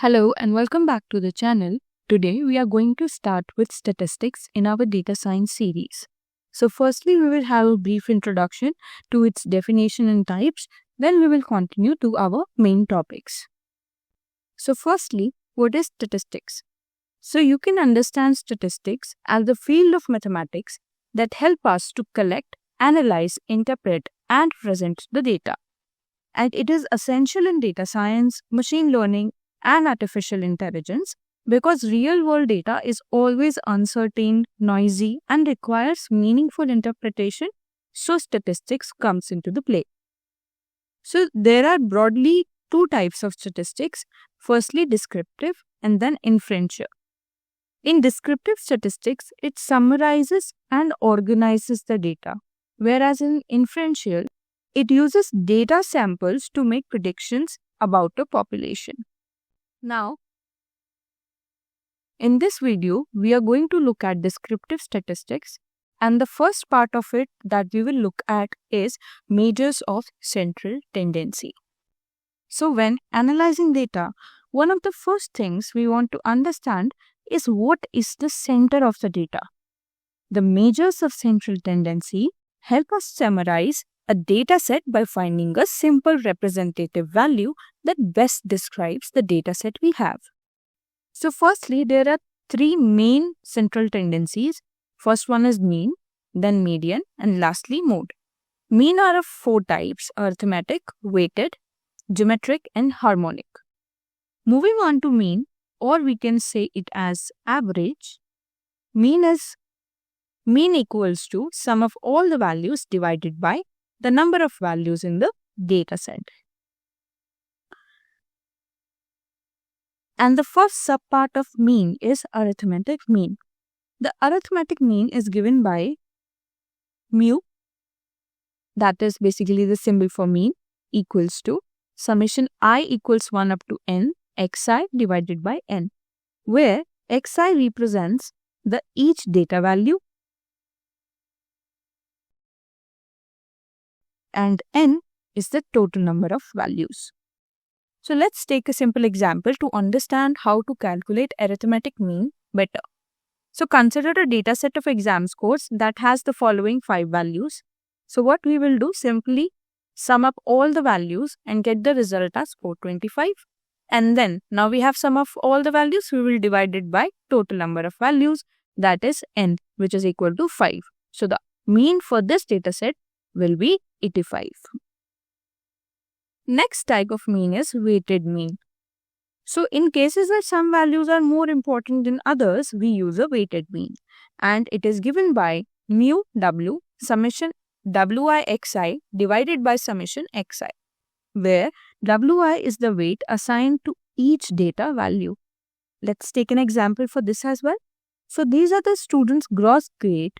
Hello and welcome back to the channel. Today we are going to start with statistics in our data science series. So firstly we will have a brief introduction to its definition and types, then we will continue to our main topics. So firstly, what is statistics? So you can understand statistics as the field of mathematics that help us to collect, analyze, interpret and present the data. And it is essential in data science, machine learning and artificial intelligence because real-world data is always uncertain, noisy, and requires meaningful interpretation, so statistics comes into the play. So there are broadly two types of statistics, firstly descriptive and then inferential. In descriptive statistics, it summarizes and organizes the data, whereas in inferential, it uses data samples to make predictions about a population. Now, in this video, we are going to look at descriptive statistics, and the first part of it that we will look at is measures of central tendency. So when analyzing data, one of the first things we want to understand is what is the center of the data. The measures of central tendency help us summarize a data set by finding a simple representative value that best describes the data set we have. So firstly, there are three main central tendencies. First one is mean, then median, and lastly mode. Mean are of four types: arithmetic, weighted, geometric, and harmonic. Moving on to mean, or we can say it as average. Mean equals to sum of all the values divided by the number of values in the data set. And the first subpart of mean is arithmetic mean. The arithmetic mean is given by mu, that is basically the symbol for mean, equals to summation I equals 1 up to n xi divided by n, where xi represents the each data value and n is the total number of values. So let's take a simple example to understand how to calculate arithmetic mean better. So consider a data set of exam scores that has the following 5 values. So what we will do, simply sum up all the values and get the result as 425. And then now we have sum of all the values, we will divide it by total number of values, that is n, which is equal to 5. So the mean for this data set will be 85. Next type of mean is weighted mean. So in cases where some values are more important than others, we use a weighted mean, and it is given by mu w summation wi xi divided by summation xi, where wi is the weight assigned to each data value. Let's take an example for this as well. So these are the students' gross grade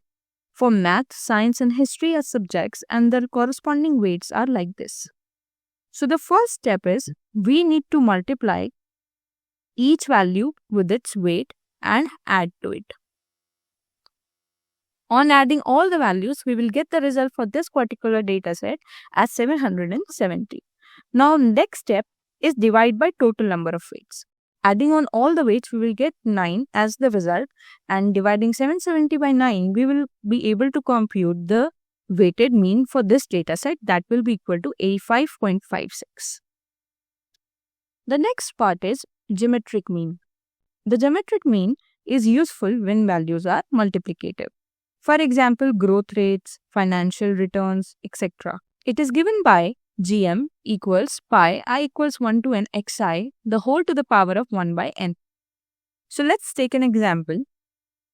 for math, science and history as subjects, and their corresponding weights are like this. So the first step is we need to multiply each value with its weight and add to it. On adding all the values, we will get the result for this particular data set as 770. Now next step is divide by total number of weights. Adding on all the weights, we will get 9 as the result, and dividing 770 by 9, we will be able to compute the weighted mean for this data set, that will be equal to 85.56. The next part is geometric mean. The geometric mean is useful when values are multiplicative. For example, growth rates, financial returns, etc. It is given by gm equals pi I equals 1 to n xi, the whole to the power of 1 by n. So let's take an example.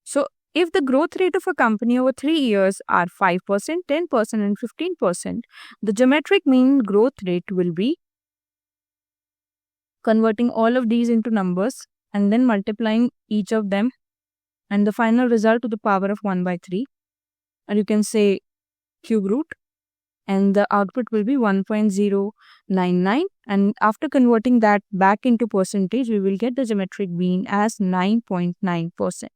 So if the growth rate of a company over 3 years are 5%, 10% and 15%, the geometric mean growth rate will be converting all of these into numbers and then multiplying each of them, and the final result to the power of 1 by 3. And you can say cube root, and the output will be 1.099, and after converting that back into percentage, we will get the geometric mean as 9.9%.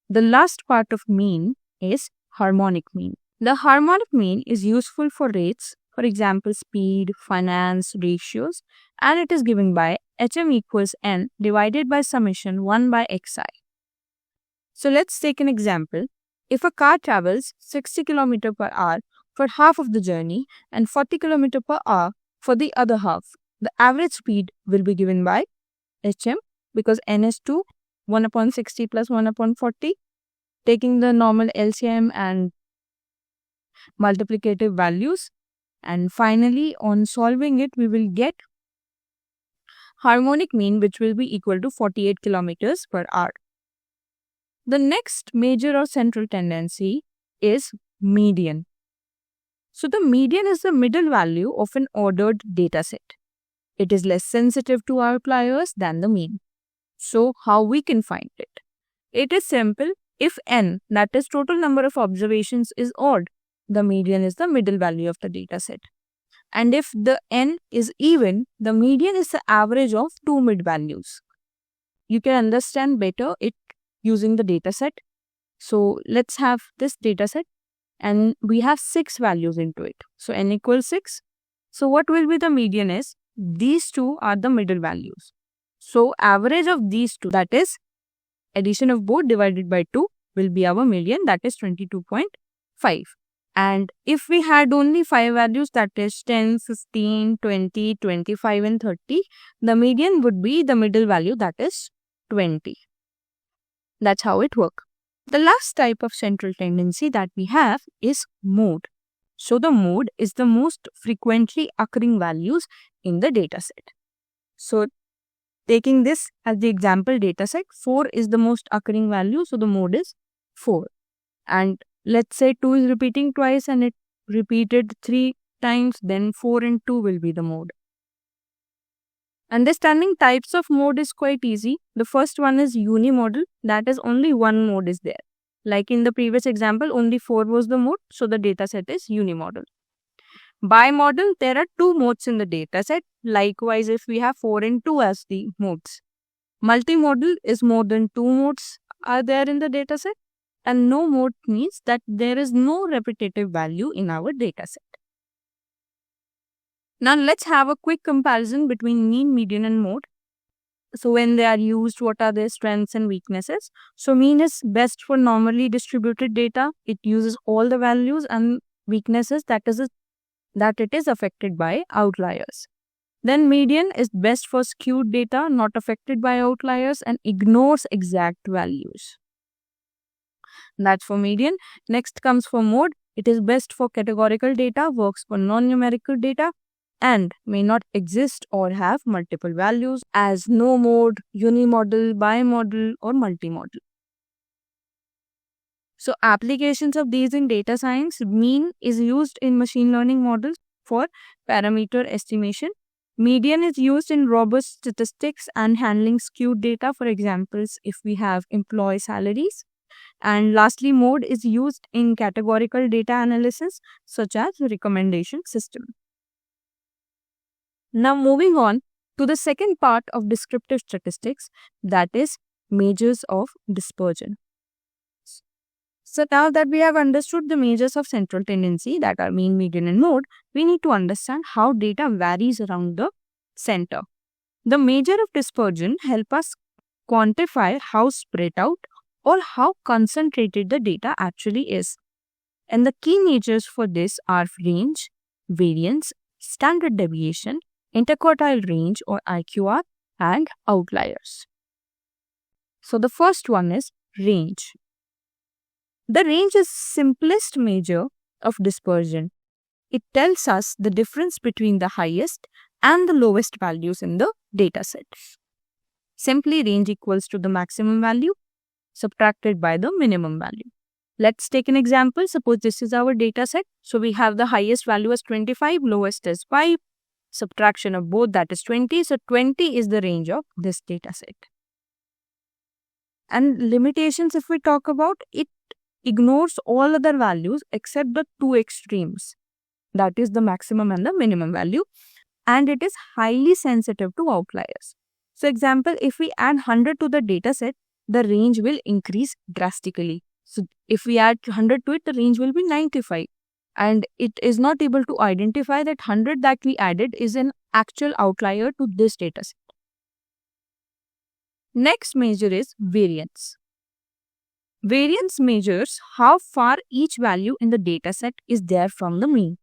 The last part of mean is harmonic mean. The harmonic mean is useful for rates, for example, speed, finance, ratios, and it is given by HM equals N divided by summation 1 by Xi. So let's take an example. If a car travels 60 km per hour for half of the journey and 40 km per hour for the other half, the average speed will be given by HM because N is 2, 1 upon 60 plus 1 upon 40. Taking the normal LCM and multiplicative values, and finally on solving it we will get harmonic mean, which will be equal to 48 kilometers per hour. The next major or central tendency is median. So the median is the middle value of an ordered data set. It is less sensitive to outliers than the mean. So how we can find it? It is simple. If n, that is total number of observations, is odd, the median is the middle value of the data set. And if the n is even, the median is the average of two mid values. You can understand better it using the data set. So let's have this data set and we have 6 values into it. So n equals 6. So what will be the median is, these two are the middle values. So average of these two, that is addition of both divided by 2, will be our median, that is 22.5. And if we had only 5 values, that is 10, 15, 20, 25 and 30, the median would be the middle value, that is 20. That's how it works. The last type of central tendency that we have is mode. So the mode is the most frequently occurring values in the dataset. So taking this as the example dataset, 4 is the most occurring value, so the mode is 4. And let's say 2 is repeating twice and it repeated 3 times, then 4 and 2 will be the mode. Understanding types of mode is quite easy. The first one is unimodal, that is only one mode is there. Like in the previous example, only 4 was the mode, so the dataset is unimodal. Bimodal, there are 2 modes in the dataset. Likewise, if we have 4 and 2 as the modes. Multimodal is more than 2 modes are there in the dataset, and no mode means that there is no repetitive value in our dataset. Now let's have a quick comparison between mean, median and mode. So when they are used, what are their strengths and weaknesses? So mean is best for normally distributed data. It uses all the values, and weaknesses that it is affected by outliers. Then median is best for skewed data, not affected by outliers and ignores exact values. That's for median. Next comes for mode. It is best for categorical data, works for non-numerical data, and may not exist or have multiple values as no mode, unimodal, bimodal or multimodal. So applications of these in data science, mean is used in machine learning models for parameter estimation. Median is used in robust statistics and handling skewed data, for examples if we have employee salaries. And lastly, mode is used in categorical data analysis such as recommendation system. Now moving on to the second part of descriptive statistics, that is measures of dispersion. So now that we have understood the measures of central tendency, that are mean, median and mode, we need to understand how data varies around the center. The measure of dispersion help us quantify how spread out or how concentrated the data actually is. And the key measures for this are range, variance, standard deviation, interquartile range or IQR, and outliers. So the first one is range. The range is simplest measure of dispersion. It tells us the difference between the highest and the lowest values in the dataset. Simply range equals to the maximum value subtracted by the minimum value. Let's take an example. Suppose this is our dataset. So we have the highest value as 25, lowest is 5. Subtraction of both, that is 20. So 20 is the range of this dataset. And limitations, if we talk about, it ignores all other values except the two extremes, that is the maximum and the minimum value, and it is highly sensitive to outliers. So example, if we add 100 to the dataset, the range will increase drastically. So if we add 100 to it, the range will be 95. and it is not able to identify that 100 that we added is an actual outlier to this data set. Next measure is variance. Variance measures how far each value in the data set is there from the mean.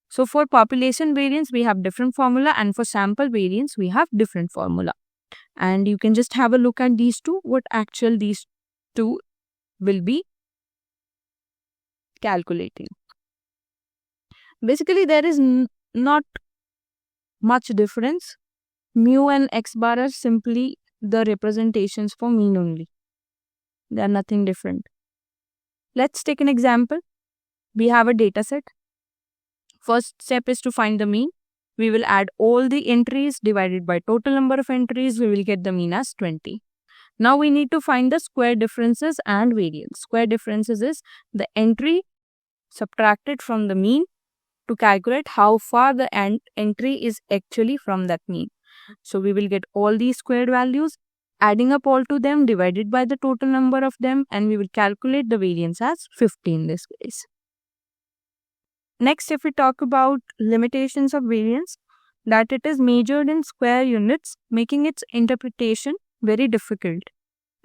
So for population variance, we have different formula, and for sample variance, we have different formula. And you can just have a look at these two, what actual these two will be calculating. Basically, there is not much difference. Mu and x bar are simply the representations for mean only. They are nothing different. Let's take an example. We have a data set. First step is to find the mean. We will add all the entries divided by total number of entries. We will get the mean as 20. Now we need to find the square differences and variance. Square differences is the entry subtracted from the mean to calculate how far the entry is actually from that mean. So we will get all these squared values, adding up all to them, divided by the total number of them, and we will calculate the variance as 50 in this case. Next, if we talk about limitations of variance, that it is measured in square units, making its interpretation very difficult.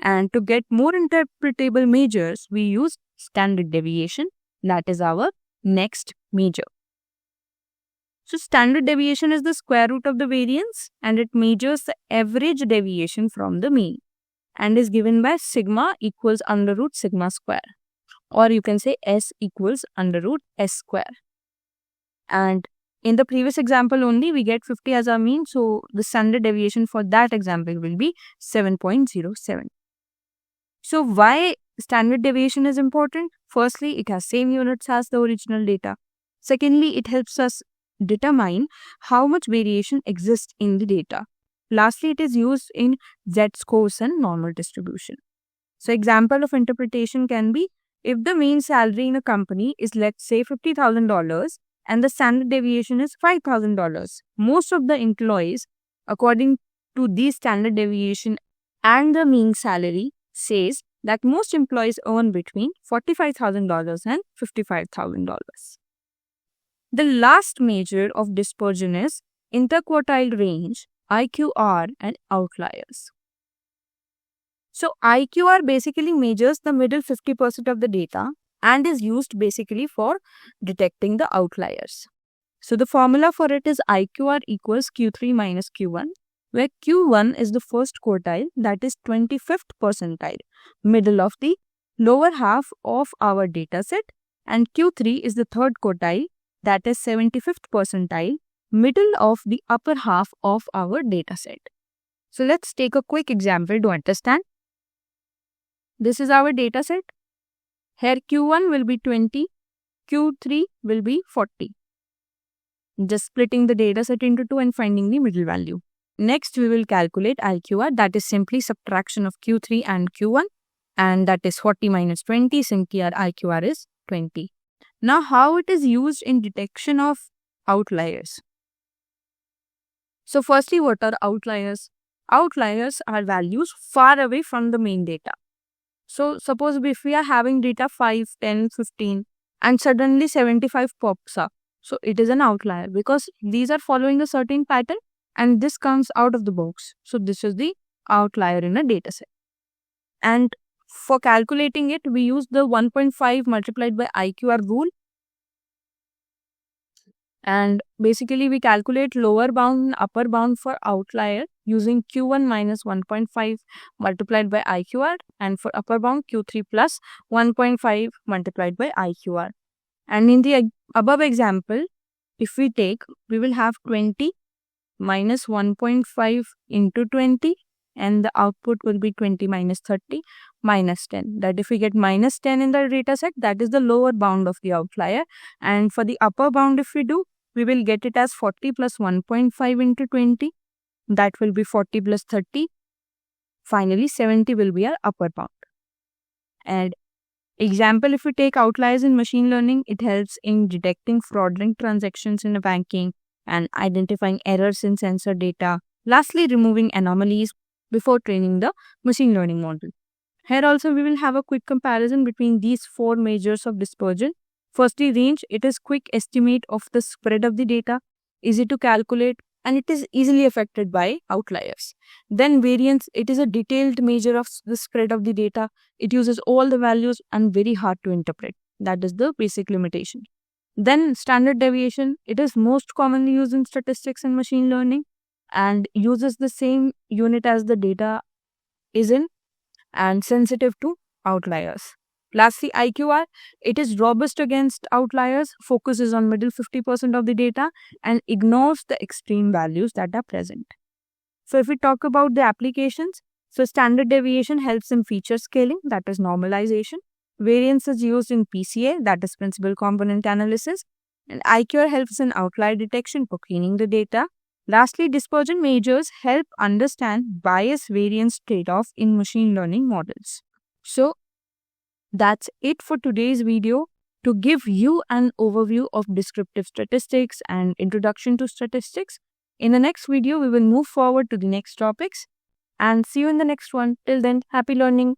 And to get more interpretable measures, we use standard deviation. That is our next measure. So standard deviation is the square root of the variance, and it measures the average deviation from the mean and is given by sigma equals under root sigma square, or you can say S equals under root S square. And in the previous example only, we get 50 as our mean, so the standard deviation for that example will be 7.07. So why standard deviation is important? Firstly, it has same units as the original data. Secondly, it helps us determine how much variation exists in the data. Lastly, it is used in z-scores and normal distribution. So example of interpretation can be, if the mean salary in a company is, let's say, $50,000 and the standard deviation is $5,000, most of the employees, according to the standard deviation and the mean salary, says that most employees earn between $45,000 and $55,000. The last measure of dispersion is interquartile range, IQR, and outliers. So IQR basically measures the middle 50% of the data and is used basically for detecting the outliers. So the formula for it is IQR equals Q3 minus Q1, where Q1 is the first quartile, that is 25th percentile, middle of the lower half of our data set, and Q3 is the third quartile, that is 75th percentile, middle of the upper half of our data set. So let's take a quick example to understand. This is our data set. Here Q1 will be 20, Q3 will be 40. Just splitting the data set into two and finding the middle value. Next, we will calculate IQR, that is simply subtraction of Q3 and Q1, and that is 40 minus 20, simply our IQR is 20. Now, how it is used in detection of outliers? So, firstly, what are outliers? Outliers are values far away from the main data. So, suppose if we are having data 5, 10, 15, and suddenly 75 pops up. So, it is an outlier because these are following a certain pattern and this comes out of the box. So, this is the outlier in a data set. And for calculating it, we use the 1.5 multiplied by IQR rule. And basically, we calculate lower bound and upper bound for outlier using Q1 minus 1.5 multiplied by IQR, and for upper bound Q3 plus 1.5 multiplied by IQR. And in the above example, if we take, we will have 20 minus 1.5 into 20, and the output will be 20 minus 30 minus 10. That if we get minus 10 in the data set, that is the lower bound of the outlier. And for the upper bound, if we do, we will get it as 40 plus 1.5 into 20. That will be 40 plus 30. Finally, 70 will be our upper bound. And example, if we take outliers in machine learning, it helps in detecting fraudulent transactions in banking and identifying errors in sensor data. Lastly, removing anomalies before training the machine learning model. Here also we will have a quick comparison between these four measures of dispersion. Firstly, range, it is quick estimate of the spread of the data, easy to calculate, and it is easily affected by outliers. Then variance, it is a detailed measure of the spread of the data. It uses all the values and very hard to interpret. That is the basic limitation. Then standard deviation, it is most commonly used in statistics and machine learning and uses the same unit as the data is in and sensitive to outliers. Lastly, IQR, it is robust against outliers, focuses on middle 50% of the data and ignores the extreme values that are present. So if we talk about the applications, so standard deviation helps in feature scaling, that is normalization. Variance is used in PCA, that is principal component analysis. And IQR helps in outlier detection for cleaning the data. Lastly, dispersion measures help understand bias variance trade-off in machine learning models. So that's it for today's video to give you an overview of descriptive statistics and introduction to statistics. In the next video, we will move forward to the next topics and see you in the next one. Till then, happy learning.